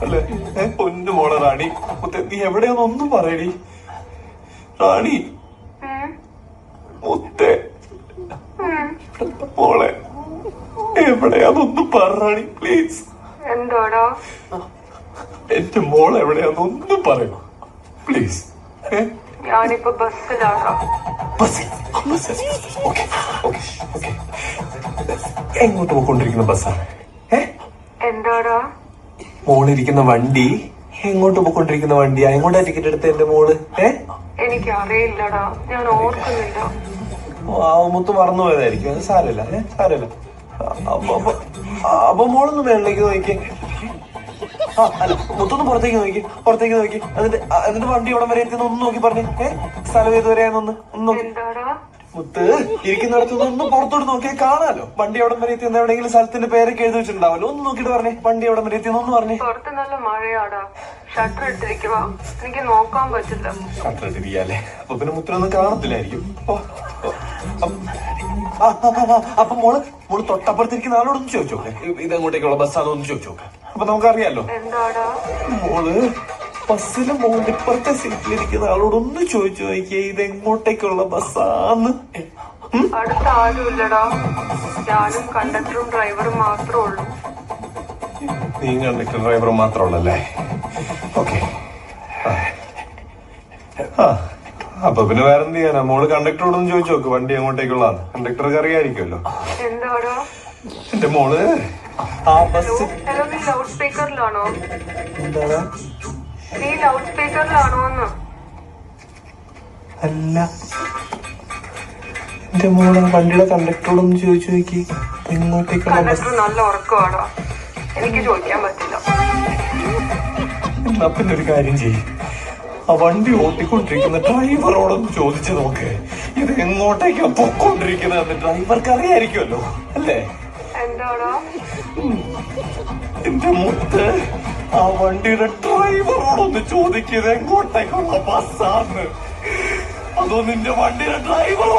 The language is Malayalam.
അല്ലെ? പൊന്നു മോളെ റാണി, നീ എവിടെയാന്നൊന്നും പറയടി റാണി. മുത്തേ മോളെ എവിടെയാന്നൊന്നും പറ റാണി പ്ലീസ്. എന്തോടാ? എന്റെ മോൾ എവിടെയാന്നൊന്നും പറയൂ പ്ലീസ്. ഞാനിപ്പോ ബസ്സിലാണോ? എങ്ങോട്ട് പോയിക്കൊണ്ടിരിക്കുന്ന ബസ്സാണ്? എന്താടാ? മോളിരിക്കുന്ന വണ്ടി എങ്ങോട്ട് പോയിക്കൊണ്ടിരിക്കുന്ന വണ്ടിയാ? എങ്ങോട്ടാ ടിക്കറ്റ് എടുത്ത എന്റെ മോള്? എനിക്ക് അറിയില്ലടാ, ഞാൻ ഓർക്കുന്നില്ല. മുത്ത് മറന്നുപോയതായിരിക്കും. അത് സാരമില്ല, സാരമില്ല. അപ്പൊ മോളൊന്ന് മേളിലേക്ക് നോക്കി. അല്ല, മുത്തൊന്ന് പുറത്തേക്ക് നോക്കി. എന്നിട്ട് വണ്ടി എവിടെ വരെ എത്തിയെന്ന് ഒന്ന് നോക്കി പറഞ്ഞേ. സ്ഥലം ഏതുവരെയാന്നൊന്ന് നോക്കി. മുത്ത് ഇരിക്കുന്നിടത്തുനിന്ന് ഒന്ന് പുറത്തോട്ട് നോക്കിയാൽ കാണാലോ വണ്ടി എവിടെ വരെ എത്തിയെന്ന്. എവിടെയെങ്കിലും സ്ഥലത്തിന്റെ പേരൊക്കെ എഴുതി വെച്ചിട്ടുണ്ടാവല്ലോ. ഒന്ന് നോക്കിട്ട് പറഞ്ഞേ വണ്ടി എവിടെ വരെ എത്തിയെന്ന് ഒന്ന് പറഞ്ഞേ. പുറത്ത് നല്ല മഴയാടാ, ഷട്ടർ ഇട്ടിരിക്കുവാ, എനിക്ക് നോക്കാൻ പറ്റില്ല. ഷട്ടർ ഇട്ടിരിക്കല്ലേ? അപ്പൊ പിന്നെ മുത്തിനൊന്നും കാണത്തില്ലായിരിക്കും. അപ്പൊ മോള് തൊട്ടപ്പുറത്തിരിക്കുന്ന ആളോടൊന്ന് ചോദിച്ചു നോക്കെ, ഇതെങ്ങോട്ടേക്കുള്ള ബസ്സാണോ ഒന്ന് ചോദിച്ചു നോക്കെ. അപ്പൊ നമുക്കറിയാലോ. എന്താടാ? മോള് ബസ്സില് മോളുടെ ഇപ്പുറത്തെ സീറ്റിലിരിക്കുന്ന ആളോടൊന്ന് ചോദിച്ചു നോക്കിയേ, ഇതെങ്ങോട്ടേക്കുള്ള ബസ്സാന്ന്. അടുത്ത ആരുമില്ലടാ, ഞാനും കണ്ടക്ടറും ഡ്രൈവറും മാത്രമേ ഉള്ളൂ. നീ കണ്ടക്ടർ ഡ്രൈവറും മാത്രമുള്ളല്ലേ? ഓക്കെ. അപ്പൊ പിന്നെ വേറെന്ത് ചെയ്യാനാ? മോള് കണ്ടക്ടറോടൊന്ന് ചോദിച്ചു നോക്ക് വണ്ടി എങ്ങോട്ടേക്കുള്ളതാണ്. കണ്ടക്ടർക്ക് അറിയായിരിക്കുമല്ലോ. എന്താടാ? എന്റെ മോള് ആ ബസ്. ഹലോ, നീ ലൗഡ് സ്പീക്കറിലാണോ? എന്താണ്? നീ ലൗഡ് സ്പീക്കറിലാണോന്ന്? അല്ല, എന്റെ മോള് വണ്ടിയുടെ കണ്ടക്ടറോടൊന്ന് ചോദിച്ചു നോക്കി എങ്ങോട്ടേക്കുള്ള ബസ്. കണ്ടക്ടർ നല്ല ഉറക്കമാണോ? എനിക്ക് ചോദിക്കാൻ പറ്റില്ല. എന്നാ പിന്നെ ഒരു കാര്യം ചെയ്യും, ആ വണ്ടി ഓട്ടിക്കൊണ്ടിരിക്കുന്ന ഡ്രൈവറോടൊന്ന് ചോദിച്ചു നോക്ക്, ഇത് എങ്ങോട്ടേക്കാ പൊക്കോണ്ടിരിക്കുന്നത്. ഡ്രൈവർക്ക് അറിയായിരിക്കുമല്ലോ അല്ലേ? എന്താടാ? എന്റെ മുത്ത് ആ വണ്ടിയുടെ ഡ്രൈവറോടൊന്ന് ചോദിക്കുന്നത് എങ്ങോട്ടേക്കുള്ള ബസ്സാന്ന്. അതോ നിന്റെ വണ്ടിയുടെ ഡ്രൈവർ